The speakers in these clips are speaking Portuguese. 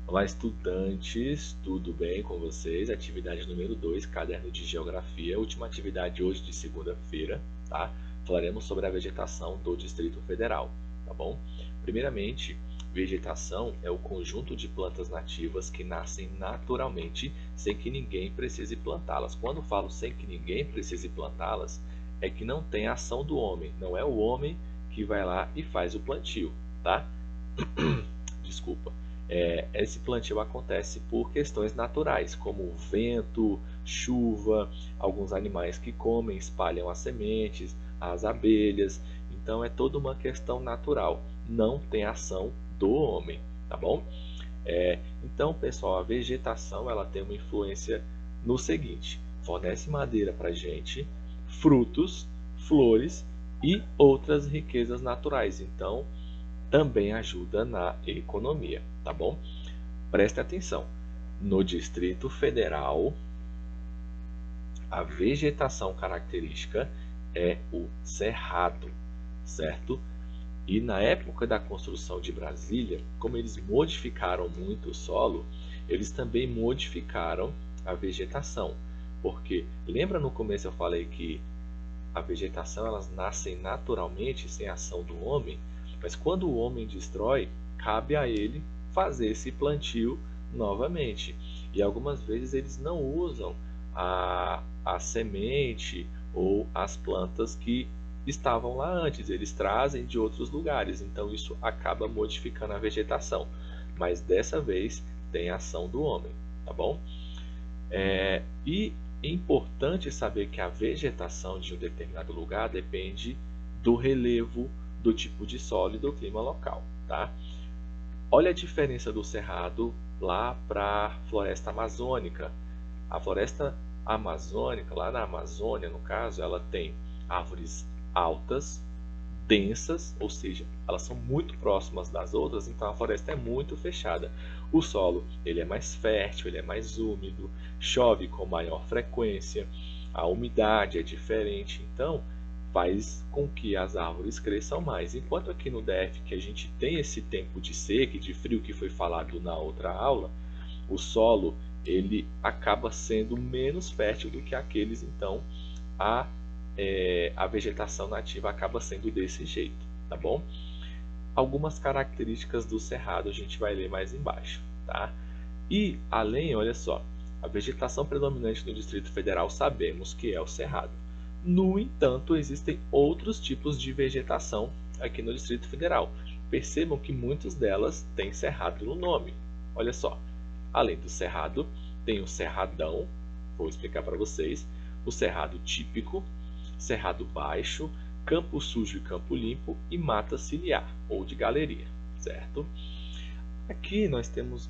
Olá, estudantes, tudo bem com vocês? Atividade número 2, caderno de geografia, última atividade hoje de segunda-feira, tá? Falaremos sobre a vegetação do Distrito Federal, tá bom? Primeiramente, vegetação é o conjunto de plantas nativas que nascem naturalmente sem que ninguém precise plantá-las. Quando falo sem que ninguém precise plantá-las, é que não tem ação do homem, não é o homem que vai lá e faz o plantio, tá? Desculpa. Esse plantio acontece por questões naturais, como vento, chuva, alguns animais que comem, espalham as sementes, as abelhas. Então é toda uma questão natural, não tem ação do homem, tá bom? Então, pessoal, a vegetação ela tem uma influência no seguinte: fornece madeira para gente, frutos, flores e outras riquezas naturais. Então, também ajuda na economia, tá bom? Preste atenção. No Distrito Federal, a vegetação característica é o cerrado, certo? E na época da construção de Brasília, como eles modificaram muito o solo, eles também modificaram a vegetação. Porque lembra no começo eu falei que a vegetação elas nascem naturalmente sem ação do homem, mas quando o homem destrói, cabe a ele fazer esse plantio novamente. E algumas vezes eles não usam a semente ou as plantas que estavam lá antes, eles trazem de outros lugares, então isso acaba modificando a vegetação. Mas dessa vez tem ação do homem, tá bom? E é importante saber que a vegetação de um determinado lugar depende do relevo, do tipo de solo e do clima local, tá? Olha a diferença do cerrado lá para a floresta amazônica. A floresta amazônica, lá na Amazônia, no caso, ela tem árvores altas, densas, ou seja, elas são muito próximas das outras, então a floresta é muito fechada. O solo ele é mais fértil, ele é mais úmido, chove com maior frequência, a umidade é diferente, então faz com que as árvores cresçam mais. Enquanto aqui no DF que a gente tem esse tempo de seca e de frio que foi falado na outra aula, o solo ele acaba sendo menos fértil do que aqueles, então a vegetação nativa acaba sendo desse jeito, tá bom? Algumas características do cerrado a gente vai ler mais embaixo, tá? E além, olha só, a vegetação predominante no Distrito Federal sabemos que é o cerrado. No entanto, existem outros tipos de vegetação aqui no Distrito Federal. Percebam que muitas delas têm cerrado no nome. Olha só, além do cerrado, tem o cerradão, vou explicar para vocês, o cerrado típico, cerrado baixo, campo sujo e campo limpo e mata ciliar ou de galeria, certo? Aqui nós temos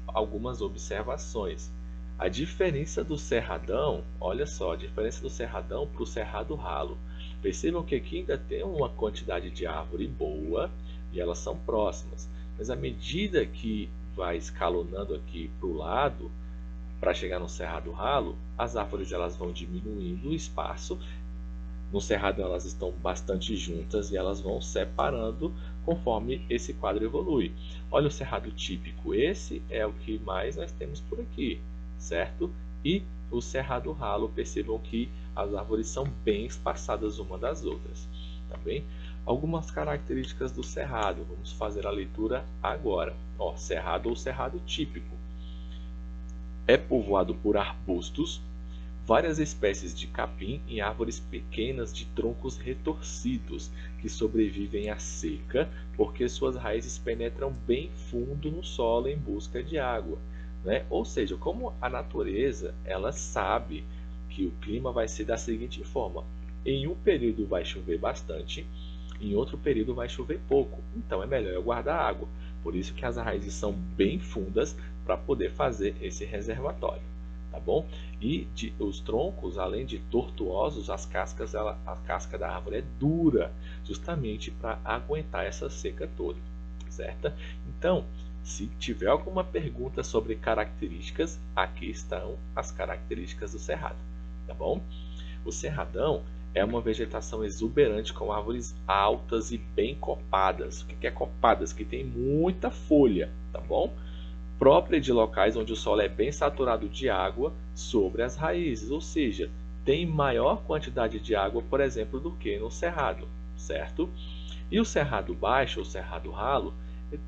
algumas observações. A diferença do cerradão, olha só, a diferença do cerradão para o cerrado ralo. Percebam que aqui ainda tem uma quantidade de árvore boa e elas são próximas, mas à medida que vai escalonando aqui para o lado, para chegar no cerrado ralo, as árvores elas vão diminuindo o espaço. No cerrado elas estão bastante juntas e elas vão separando conforme esse quadro evolui. Olha o cerrado típico, esse é o que mais nós temos por aqui, certo? E o cerrado ralo, percebam que as árvores são bem espaçadas uma das outras, tá bem? Algumas características do cerrado, vamos fazer a leitura agora. Ó, cerrado ou cerrado típico. É povoado por arbustos, várias espécies de capim e árvores pequenas de troncos retorcidos que sobrevivem à seca porque suas raízes penetram bem fundo no solo em busca de água, né? Ou seja, como a natureza ela sabe que o clima vai ser da seguinte forma: em um período vai chover bastante, em outro período vai chover pouco, então é melhor eu guardar água. Por isso que as raízes são bem fundas para poder fazer esse reservatório, tá bom? E os troncos, além de tortuosos, a casca da árvore é dura, justamente para aguentar essa seca toda, certo? Então, se tiver alguma pergunta sobre características, aqui estão as características do cerrado, tá bom? O cerradão é uma vegetação exuberante com árvores altas e bem copadas. O que é copadas? Que tem muita folha, tá bom? própria de locais onde o solo é bem saturado de água sobre as raízes, ou seja, tem maior quantidade de água, por exemplo, do que no cerrado, certo? E o cerrado baixo, ou cerrado ralo,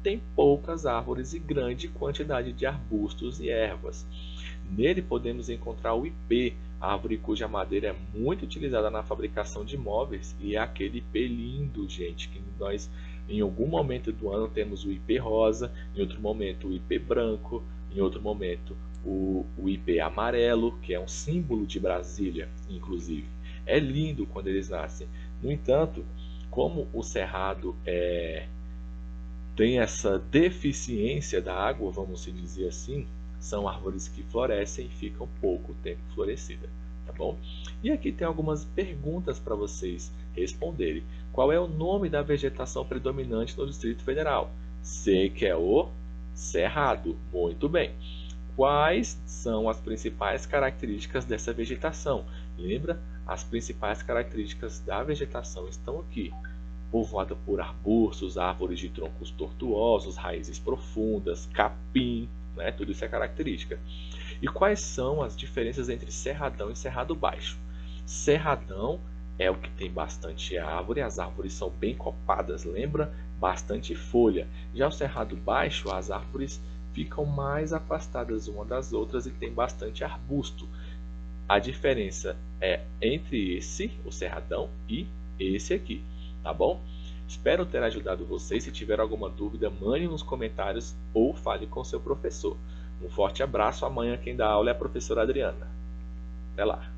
tem poucas árvores e grande quantidade de arbustos e ervas. Nele podemos encontrar o ipê, árvore cuja madeira é muito utilizada na fabricação de móveis, e é aquele ipê lindo, gente, que nós em algum momento do ano temos o ipê rosa, em outro momento o ipê branco, em outro momento o ipê amarelo, que é um símbolo de Brasília, inclusive. É lindo quando eles nascem. No entanto, como o cerrado tem essa deficiência da água, vamos dizer assim, são árvores que florescem e ficam pouco tempo florescidas, tá bom? E aqui tem algumas perguntas para vocês responderem. Qual é o nome da vegetação predominante no Distrito Federal? Sei que é o cerrado. Muito bem. Quais são as principais características dessa vegetação? Lembra? As principais características da vegetação estão aqui. Povoada por arbustos, árvores de troncos tortuosos, raízes profundas, capim, né? Tudo isso é característica. E quais são as diferenças entre cerradão e cerrado baixo? Cerradão é o que tem bastante árvore, as árvores são bem copadas, lembra? Bastante folha. Já o cerrado baixo, as árvores ficam mais afastadas uma das outras e tem bastante arbusto. A diferença é entre esse, o cerradão, e esse aqui, tá bom? Espero ter ajudado vocês. Se tiver alguma dúvida, mande nos comentários ou fale com seu professor. Um forte abraço. Amanhã quem dá aula é a professora Adriana. Até lá!